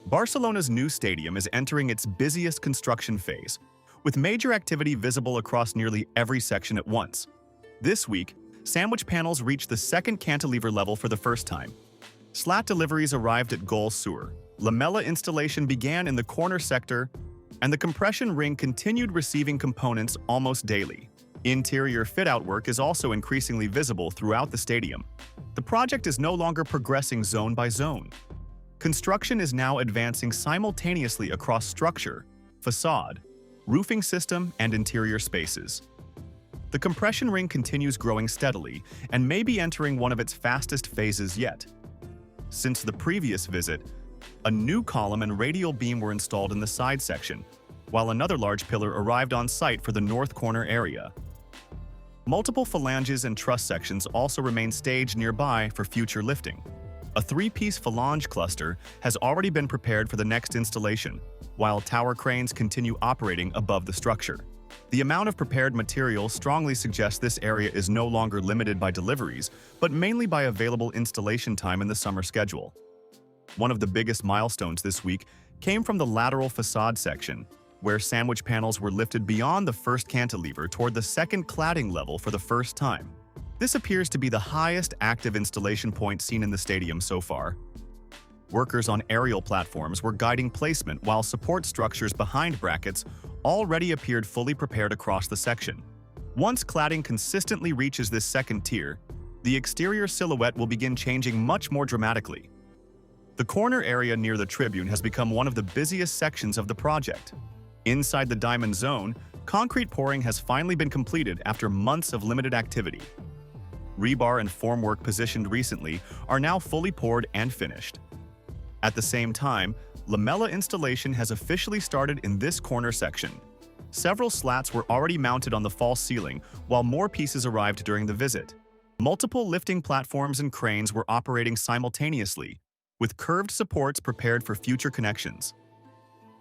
Barcelona's new stadium is entering its busiest construction phase, with major activity visible across nearly every section at once. This week, sandwich panels reached the second cantilever level for the first time. Slat deliveries arrived at Gol Sur, Lamella installation began in the corner sector, and the compression ring continued receiving components almost daily. Interior fit-out work is also increasingly visible throughout the stadium. The project is no longer progressing zone by zone. Construction is now advancing simultaneously across structure, facade, roofing system, and interior spaces. The compression ring continues growing steadily and may be entering one of its fastest phases yet. Since the previous visit, a new column and radial beam were installed in the side section, while another large pillar arrived on site for the north corner area. Multiple phalanges and truss sections also remain staged nearby for future lifting. A three-piece phalange cluster has already been prepared for the next installation, while tower cranes continue operating above the structure. The amount of prepared material strongly suggests this area is no longer limited by deliveries, but mainly by available installation time in the summer schedule. One of the biggest milestones this week came from the lateral facade section, where sandwich panels were lifted beyond the first cantilever toward the second cladding level for the first time. This appears to be the highest active installation point seen in the stadium so far. Workers on aerial platforms were guiding placement, while support structures behind brackets already appeared fully prepared across the section. Once cladding consistently reaches this second tier, the exterior silhouette will begin changing much more dramatically. The corner area near the Tribune has become one of the busiest sections of the project. Inside the diamond zone, concrete pouring has finally been completed after months of limited activity. Rebar and formwork positioned recently are now fully poured and finished. At the same time, Lamella installation has officially started in this corner section. Several slats were already mounted on the false ceiling, while more pieces arrived during the visit. Multiple lifting platforms and cranes were operating simultaneously, with curved supports prepared for future connections.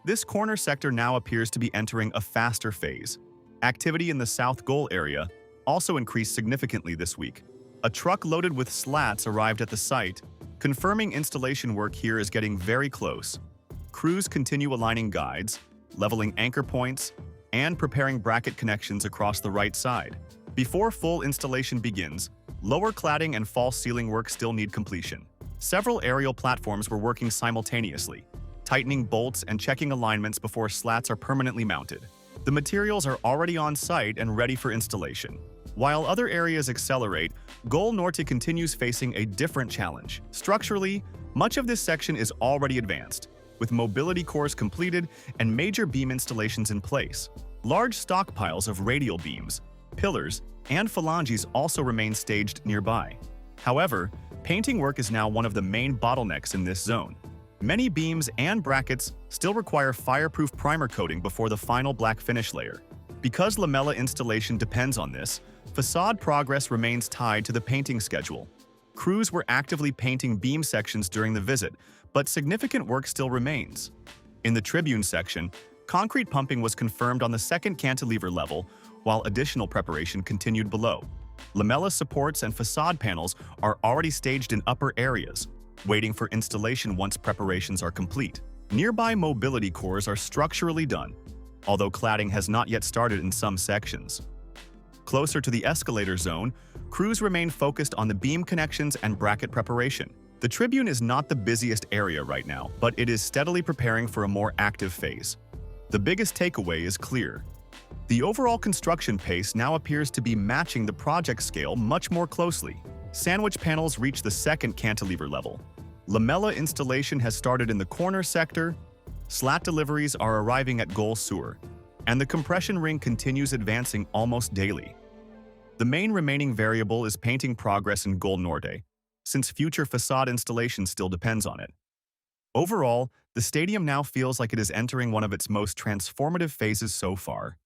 This corner sector now appears to be entering a faster phase. Activity in the South Goal area also increased significantly this week. A truck loaded with slats arrived at the site, confirming installation work here is getting very close. Crews continue aligning guides, leveling anchor points, and preparing bracket connections across the right side. Before full installation begins, lower cladding and false ceiling work still need completion. Several aerial platforms were working simultaneously, tightening bolts and checking alignments before slats are permanently mounted. The materials are already on site and ready for installation. While other areas accelerate, Gol Norte continues facing a different challenge. Structurally, much of this section is already advanced, with mobility cores completed and major beam installations in place. Large stockpiles of radial beams, pillars, and phalanges also remain staged nearby. However, painting work is now one of the main bottlenecks in this zone. Many beams and brackets still require fireproof primer coating before the final black finish layer. Because Lamella installation depends on this, facade progress remains tied to the painting schedule. Crews were actively painting beam sections during the visit, but significant work still remains. In the Tribune section, concrete pumping was confirmed on the second cantilever level, while additional preparation continued below. Lamella supports and facade panels are already staged in upper areas, waiting for installation once preparations are complete. Nearby mobility cores are structurally done, although cladding has not yet started in some sections. Closer to the escalator zone, crews remain focused on the beam connections and bracket preparation. The Tribune is not the busiest area right now, but it is steadily preparing for a more active phase. The biggest takeaway is clear. The overall construction pace now appears to be matching the project scale much more closely. Sandwich panels reach the second cantilever level. Lamella installation has started in the corner sector, slat deliveries are arriving at Gol Sur, and the compression ring continues advancing almost daily. The main remaining variable is painting progress in Gol Norte, since future facade installation still depends on it. Overall, the stadium now feels like it is entering one of its most transformative phases so far.